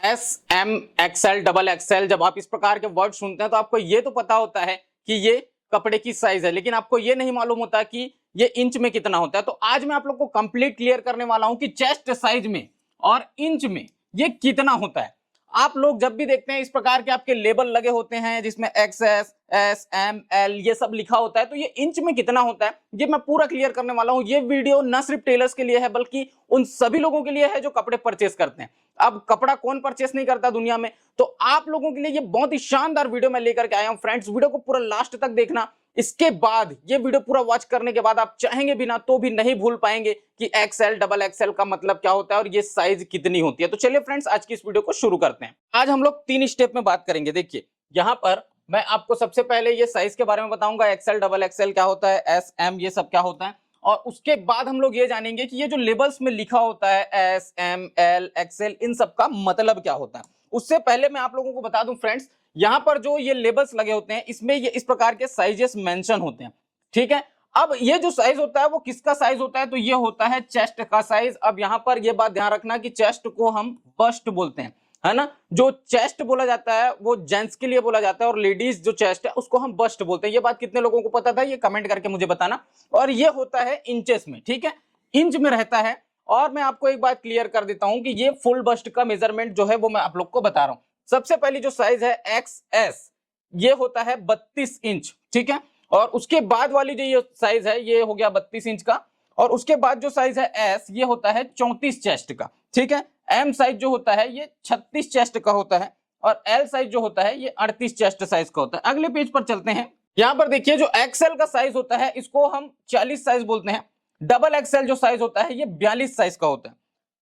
S M XL double XL, जब आप इस प्रकार के वर्ड सुनते हैं तो आपको ये तो पता होता है कि ये कपड़े की साइज है, लेकिन आपको ये नहीं मालूम होता कि ये इंच में कितना होता है। तो आज मैं आप लोग को कंप्लीट क्लियर करने वाला हूं कि चेस्ट साइज में और इंच में ये कितना होता है। आप लोग जब भी देखते हैं इस प्रकार के आपके लेबल लगे होते हैं जिसमें एक्सएस, एस, एम, एल ये सब लिखा होता है, तो ये इंच में कितना होता है ये मैं पूरा क्लियर करने वाला हूं। ये वीडियो न सिर्फ टेलर्स के लिए है बल्कि उन सभी लोगों के लिए है जो कपड़े परचेस करते हैं। अब कपड़ा कौन परचेस नहीं करता दुनिया में, तो आप लोगों के लिए ये बहुत ही शानदार वीडियो मैं लेकर के आया हूं। फ्रेंड्स, वीडियो को पूरा लास्ट तक देखना, इसके बाद ये वीडियो पूरा वॉच करने के बाद आप चाहेंगे भी ना तो भी नहीं भूल पाएंगे कि एक्सएल डबल एक्सएल का मतलब क्या होता है और ये साइज कितनी होती है। तो चलिए फ्रेंड्स, आज की इस वीडियो को शुरू करते हैं। आज हम लोग 3 स्टेप में बात करेंगे। देखिए, यहां पर मैं आपको सबसे पहले ये साइज के बारे में बताऊंगा, एक्सएल डबल एक्सएल क्या होता है, एस एम ये सब क्या होता है, और उसके बाद हम लोग ये जानेंगे कि ये जो लेबल्स में लिखा होता है एस एम एल एक्सएल, इन सब का मतलब क्या होता है। उससे पहले मैं आप लोगों को बता दूं फ्रेंड्स, यहां पर जो ये लेबल्स लगे होते हैं इसमें ये इस प्रकार के साइजेस मेंशन होते हैं, ठीक है। अब ये जो साइज होता है वो किसका साइज होता है, तो ये होता है चेस्ट का साइज। अब यहां पर ये बात ध्यान रखना कि चेस्ट को हम बस्ट बोलते हैं, है ना। जो चेस्ट बोला जाता है वो जेंट्स के लिए बोला जाता है और लेडीज जो चेस्ट है उसको हम बस्ट बोलते हैं। ये बात कितने लोगों को पता था, ये कमेंट करके मुझे बताना। और ये होता है इंचेस में, ठीक है, इंच में रहता है। और मैं आपको एक बात क्लियर कर देता हूं कि ये फुल बस्ट का मेजरमेंट जो है वो मैं आप लोग को बता रहा हूं। सबसे पहली जो साइज है एक्सएस, ये होता है 32 इंच, ठीक है। और उसके बाद वाली जो ये साइज है ये हो गया 32 इंच का। और उसके बाद जो साइज है एस, ये होता है 34 चेस्ट का, ठीक है। एम साइज जो होता है ये 36 चेस्ट का होता है और एल साइज जो होता है ये 38 चेस्ट साइज का होता है। अगले पेज पर चलते हैं। यहां पर देखिए, जो एक्सएल का साइज होता है इसको हम 40 साइज बोलते हैं। डबल एक्सएल जो साइज होता है ये 42 साइज का होता है।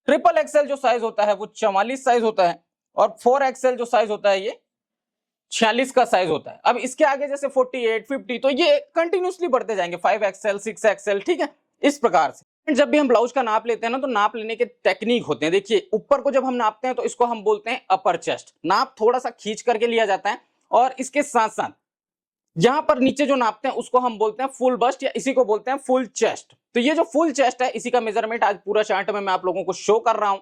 ट्रिपल एक्सएल जो साइज होता है वो 44 साइज होता है। और 4 एक्सएल जो साइज होता है ये 46 का साइज होता है। अब इसके आगे जैसे 48, 50 तो ये कंटिन्यूसली बढ़ते जाएंगे, 5 एक्सएल, 6 एक्सएल, ठीक है, इस प्रकार से। जब भी हम ब्लाउज का नाप लेते हैं ना तो नाप लेने के टेक्निक होते हैं। देखिए, ऊपर को जब हम नापते हैं तो इसको हम बोलते हैं अपर चेस्ट, नाप थोड़ा सा खींच करके लिया जाता है। और इसके साथ साथ यहां पर नीचे जो नापते हैं उसको हम बोलते हैं फुल बस्ट या इसी को बोलते हैं फुल चेस्ट। तो ये जो फुल चेस्ट है इसी का मेजरमेंट आज पूरा चार्ट में मैं आप लोगों को शो कर रहा हूं।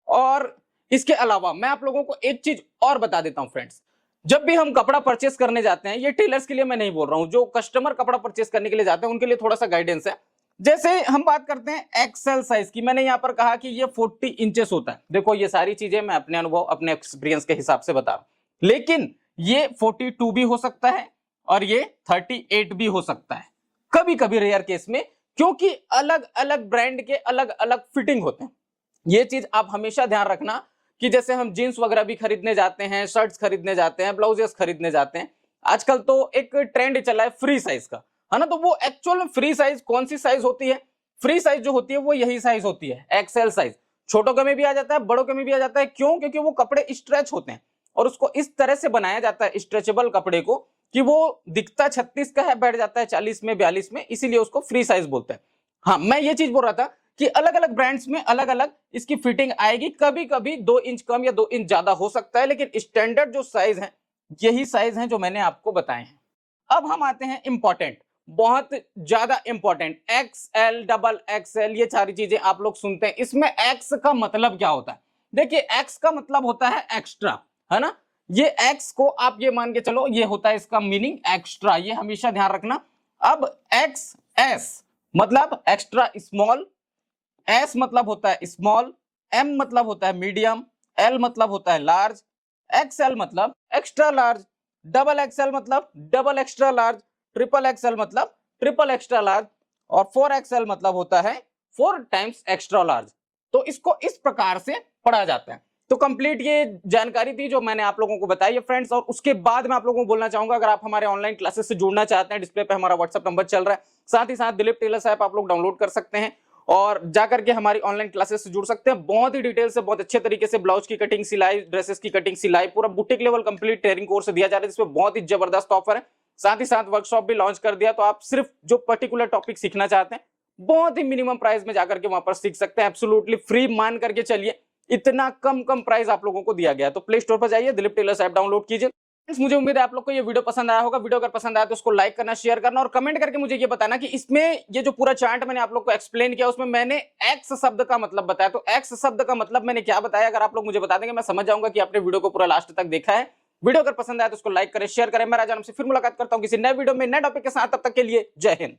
और इसके अलावा मैं आप लोगों को एक चीज और बता देता हूं फ्रेंड्स, जब भी हम कपड़ा परचेस करने जाते हैं, ये टेलर्स के लिए मैं नहीं बोल रहा हूं, जो कस्टमर कपड़ा परचेस करने के लिए जाते हैं उनके लिए थोड़ा सा गाइडेंस है। जैसे हम बात करते हैं एक्सएल साइज की, मैंने यहां पर कहा कि ये 40 इंचेस होता है। देखो, ये सारी चीजें मैं अपने अनुभव, अपने एक्सपीरियंस के हिसाब से बता रहा हूं, लेकिन ये 42 भी हो सकता है और ये 38 भी हो सकता है, कभी कभी रेयर केस में, क्योंकि अलग अलग ब्रांड के अलग अलग फिटिंग होते हैं। ये चीज आप हमेशा ध्यान रखना कि जैसे हम जीन्स वगैरह भी खरीदने जाते हैं, शर्ट्स खरीदने जाते हैं, ब्लाउजेस खरीदने जाते हैं, आजकल तो एक ट्रेंड चला है फ्री साइज का, है ना। तो वो एक्चुअल में फ्री साइज कौन सी साइज होती है, फ्री साइज जो होती है वो यही साइज होती है, एक्सएल साइज। छोटों के में भी आ जाता है, बड़ों के में भी आ जाता है। क्यों? क्योंकि वो कपड़े स्ट्रेच होते हैं और उसको इस तरह से बनाया जाता है स्ट्रेचेबल कपड़े को कि वो दिखता 36 का है, बैठ जाता है 40 में, 42 में, इसीलिए उसको फ्री साइज बोलते हैं। हाँ, मैं ये चीज बोल रहा था कि अलग अलग ब्रांड्स में अलग अलग इसकी फिटिंग आएगी, कभी कभी 2 इंच कम या 2 इंच ज्यादा हो सकता है, लेकिन स्टैंडर्ड जो साइज है यही साइज है जो मैंने आपको बताए हैं। अब हम आते हैं इंपॉर्टेंट, बहुत ज्यादा इंपॉर्टेंट, एक्सएल डबल एक्सएल, ये सारी चीजें आप लोग सुनते हैं। इसमें एक्स का मतलब क्या होता है? देखिए, एक्स का मतलब होता है एक्स्ट्रा, है ना। ये एक्स को आप ये मान के चलो, ये होता है इसका मीनिंग एक्स्ट्रा, ये हमेशा ध्यान रखना। अब एक्स एस मतलब एक्स्ट्रा स्मॉल, एस मतलब होता है स्मॉल, एम मतलब होता है मीडियम, एल मतलब होता है लार्ज, एक्सएल मतलब एक्स्ट्रा लार्ज, डबल एक्सएल मतलब double extra large, triple XL मतलब ट्रिपल एक्स्ट्रा लार्ज, और 4 एक्सएल मतलब होता है 4 टाइम्स एक्स्ट्रा लार्ज। तो इसको इस प्रकार से पढ़ा जाता है। तो कंप्लीट ये जानकारी थी जो मैंने आप लोगों को बताई है फ्रेंड्स। और उसके बाद मैं आप लोगों को बोलना चाहूंगा, अगर आप हमारे ऑनलाइन क्लासेस से जुड़ना चाहते हैं, डिस्प्ले पे हमारा व्हाट्सएप नंबर चल रहा है, साथ ही साथ दिलीप टेलर्स ऐप आप लोग डाउनलोड कर सकते हैं और जाकर के हमारी ऑनलाइन क्लासेस से जुड़ सकते हैं। बहुत ही डिटेल से, बहुत अच्छे तरीके से ब्लाउज की कटिंग, सिलाई, ड्रेसेस की कटिंग, सिलाई, पूरा boutique level complete training course दिया जा रहा है, जिसमें बहुत ही जबरदस्त ऑफर है। साथ ही साथ वर्कशॉप भी लॉन्च कर दिया, तो आप सिर्फ जो पर्टिकुलर टॉपिक सीखना चाहते हैं बहुत ही मिनिमम प्राइस में जाकर के वहां पर सीख सकते हैं। एब्सोल्युटली फ्री मान करके चलिए, इतना कम प्राइस आप लोगों को दिया गया है। तो प्ले स्टोर पर जाइए, दिलीप टेलर्स ऐप डाउनलोड कीजिए मुझे उम्मीद है आप लोग को ये वीडियो पसंद आया होगा। वीडियो अगर पसंद आया तो उसको लाइक करना, शेयर करना और कमेंट करके मुझे ये बताना कि इसमें ये जो पूरा चार्ट मैंने आप लोग को एक्सप्लेन किया उसमें मैंने एक्स शब्द का मतलब बताया, तो एक्स शब्द का मतलब मैंने क्या बताया, अगर आप लोग मुझे बता देंगे मैं समझ जाऊंगा कि आपने वीडियो को पूरा लास्ट तक देखा है। वीडियो अगर पसंद आया तो उसको लाइक करें, शेयर करें। मैं राजा आपसे फिर मुलाकात करता हूं किसी नए वीडियो में नए टॉपिक के साथ, तब तक के लिए जय हिंद।